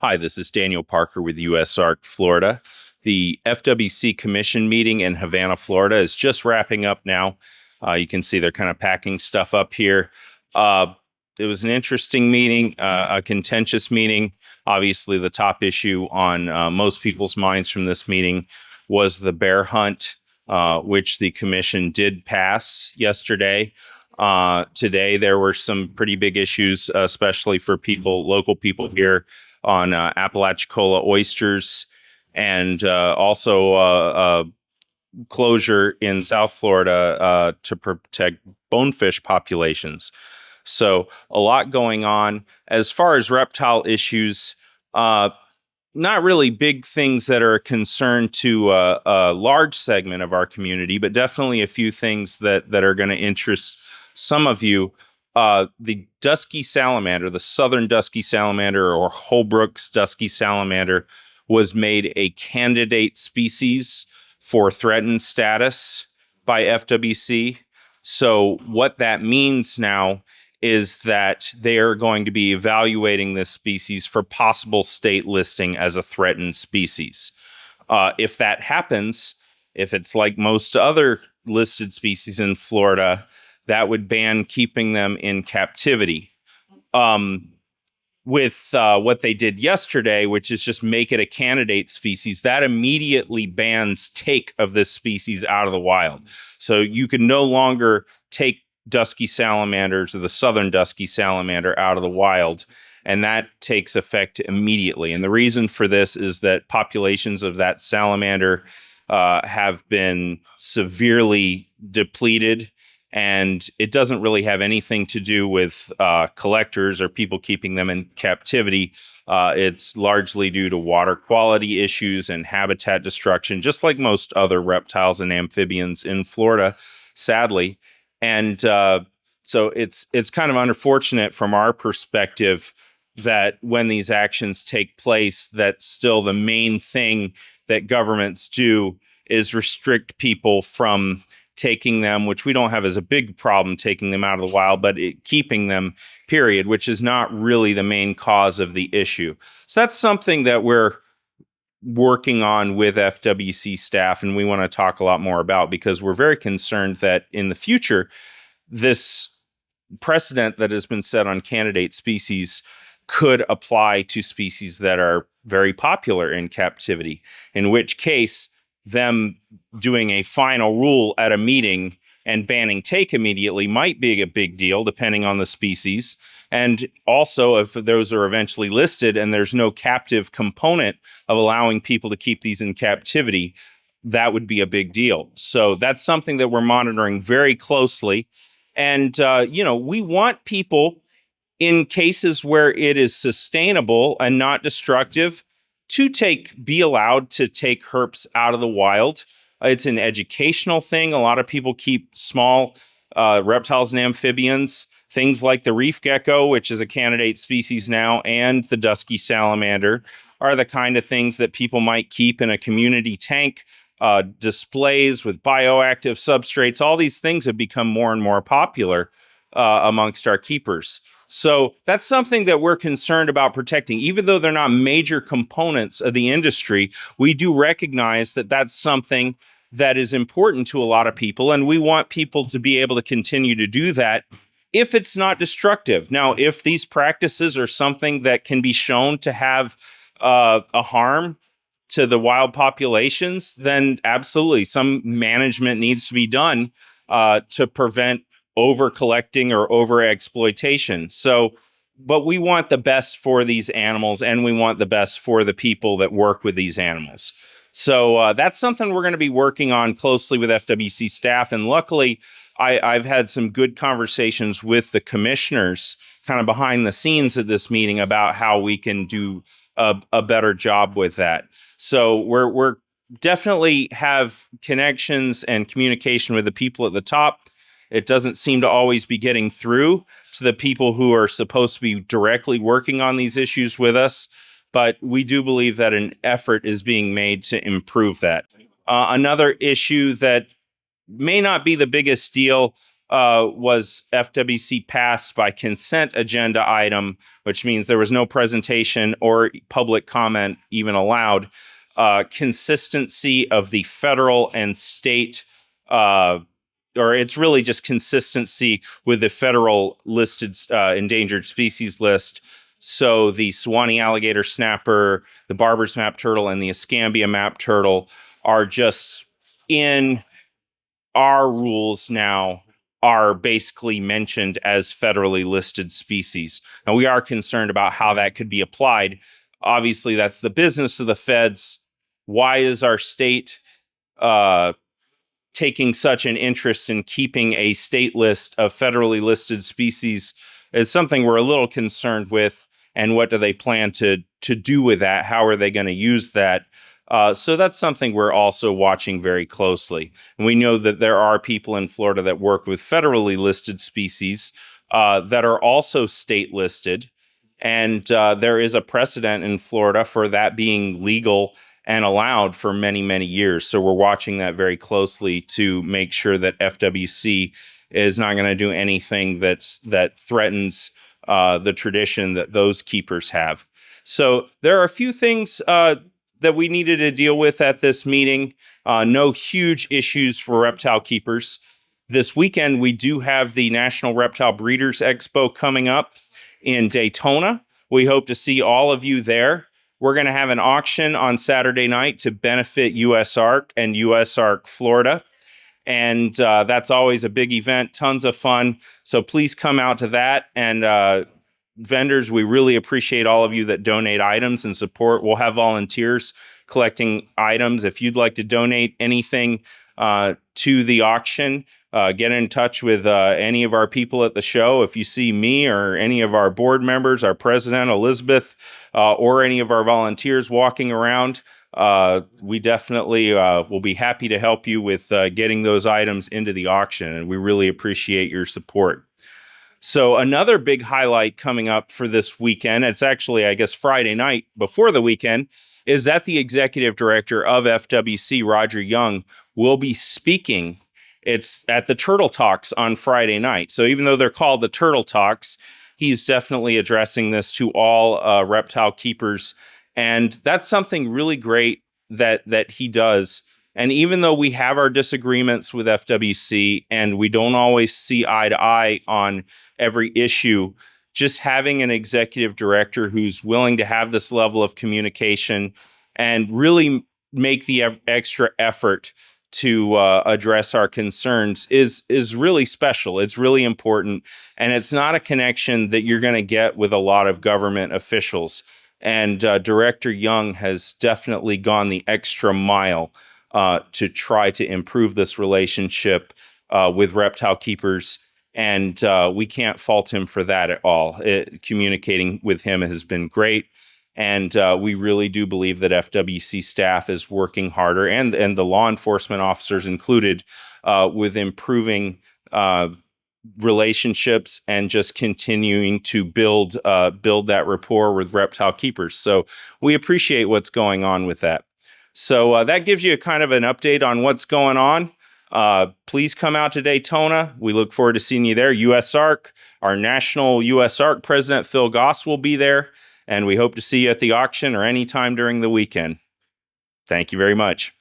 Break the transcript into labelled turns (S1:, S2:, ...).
S1: Hi, this is Daniel Parker with USARK Florida. The FWC Commission meeting in Havana, Florida is just wrapping up now. You can see they're kind of packing stuff up here. It was an interesting meeting, a contentious meeting. Obviously, the top issue on most people's minds from this meeting was the bear hunt, which the commission did pass yesterday. Today, there were some pretty big issues, especially for local people here on Apalachicola oysters, and also closure in South Florida to protect bonefish populations. So a lot going on. As far as reptile issues, not really big things that are a concern to a large segment of our community, but definitely a few things that are going to interest some of you. The dusky salamander, the Southern Dusky Salamander, or Holbrook's Dusky Salamander, was made a candidate species for threatened status by FWC. So what that means now is that they are going to be evaluating this species for possible state listing as a threatened species. If that happens, if it's like most other listed species in Florida, that would ban keeping them in captivity. With what they did yesterday, which is just make it a candidate species, that immediately bans take of this species out of the wild. So you can no longer take dusky salamanders or the Southern Dusky Salamander out of the wild, and that takes effect immediately. And the reason for this is that populations of that salamander have been severely depleted. And it doesn't really have anything to do with collectors or people keeping them in captivity. It's largely due to water quality issues and habitat destruction, just like most other reptiles and amphibians in Florida, sadly. And so it's kind of unfortunate from our perspective that when these actions take place, that still the main thing that governments do is restrict people from taking them, which we don't have as a big problem taking them out of the wild, but keeping them, period, which is not really the main cause of the issue. So that's something that we're working on with FWC staff, and we want to talk a lot more about, because we're very concerned that in the future, this precedent that has been set on candidate species could apply to species that are very popular in captivity, in which case them doing a final rule at a meeting and banning take immediately might be a big deal, depending on the species. And also, if those are eventually listed and there's no captive component of allowing people to keep these in captivity, that would be a big deal. So that's something that we're monitoring very closely. And, we want people, in cases where it is sustainable and not destructive, to be allowed to take herps out of the wild. It's an educational thing. A lot of people keep small reptiles and amphibians, things like the reef gecko, which is a candidate species now, and the dusky salamander are the kind of things that people might keep in a community tank, displays with bioactive substrates. All these things have become more and more popular amongst our keepers. So that's something that we're concerned about protecting. Even though they're not major components of the industry, we do recognize that that's something that is important to a lot of people, and we want people to be able to continue to do that if it's not destructive. Now, if these practices are something that can be shown to have a harm to the wild populations, then absolutely some management needs to be done to prevent over collecting or over exploitation. So, but we want the best for these animals, and we want the best for the people that work with these animals. So that's something we're going to be working on closely with FWC staff. And luckily, I've had some good conversations with the commissioners kind of behind the scenes at this meeting about how we can do a better job with that. So we're definitely have connections and communication with the people at the top. It doesn't seem to always be getting through to the people who are supposed to be directly working on these issues with us, but we do believe that an effort is being made to improve that. Another issue that may not be the biggest deal, was FWC passed by consent agenda item, which means there was no presentation or public comment even allowed. Consistency of the federal and state, or it's really just consistency with the federal listed endangered species list. So the Suwannee alligator snapper, the Barber's map turtle, and the Escambia map turtle are just in our rules now, are basically mentioned as federally listed species. Now, we are concerned about how that could be applied. Obviously, that's the business of the feds. Why is our state taking such an interest in keeping a state list of federally listed species? Is something we're a little concerned with. And what do they plan to do with that? How are they going to use that? So that's something we're also watching very closely. And we know that there are people in Florida that work with federally listed species that are also state listed. And there is a precedent in Florida for that being legal and allowed for many, many years. So we're watching that very closely to make sure that FWC is not going to do anything that threatens the tradition that those keepers have. So there are a few things that we needed to deal with at this meeting. No huge issues for reptile keepers. This weekend, we do have the National Reptile Breeders Expo coming up in Daytona. We hope to see all of you there. We're going to have an auction on Saturday night to benefit USARK and USARK Florida. And that's always a big event, tons of fun. So please come out to that. And vendors, we really appreciate all of you that donate items and support. We'll have volunteers collecting items. If you'd like to donate anything to the auction, get in touch with any of our people at the show. If you see me or any of our board members, our president, Elizabeth, or any of our volunteers walking around, we definitely will be happy to help you with getting those items into the auction. And we really appreciate your support. So another big highlight coming up for this weekend, it's actually, I guess, Friday night before the weekend, is that the executive director of FWC, Roger Young, will be speaking. It's at the Turtle Talks on Friday night. So even though they're called the Turtle Talks, he's definitely addressing this to all reptile keepers. And that's something really great that he does. And even though we have our disagreements with FWC and we don't always see eye to eye on every issue, just having an executive director who's willing to have this level of communication and really make the extra effort to address our concerns is really special. It's really important. And it's not a connection that you're going to get with a lot of government officials. And Director Young has definitely gone the extra mile to try to improve this relationship with reptile keepers. And we can't fault him for that at all. Communicating with him has been great. And we really do believe that FWC staff is working harder, and the law enforcement officers included, with improving relationships and just continuing to build that rapport with reptile keepers. So we appreciate what's going on with that. So that gives you a kind of an update on what's going on. Please come out to Daytona. We look forward to seeing you there. USARK, our national USARK president, Phil Goss, will be there. And we hope to see you at the auction or anytime during the weekend. Thank you very much.